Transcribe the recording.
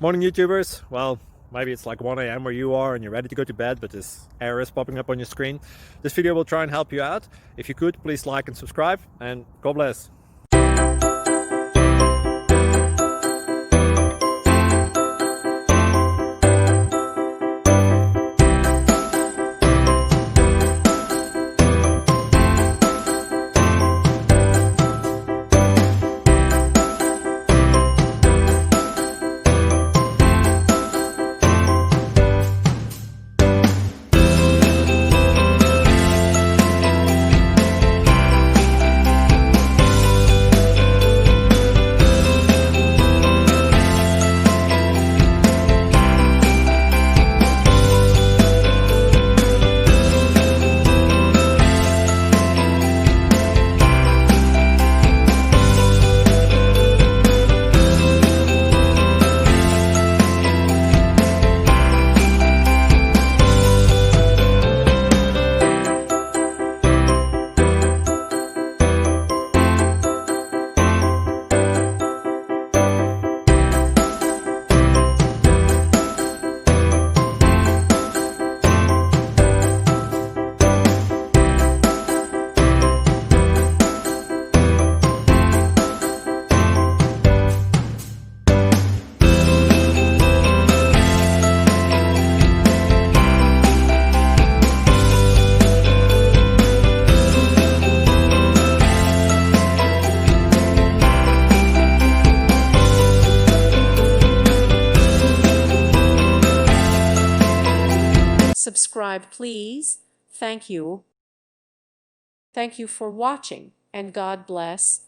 Morning YouTubers. Well, maybe it's like 1 a.m. where you are and you're ready to go to bed, but this error is popping up on your screen. This video will try and help you out. If you could, please like and subscribe, and God bless. Subscribe, please. Thank you. Thank you for watching, and God bless.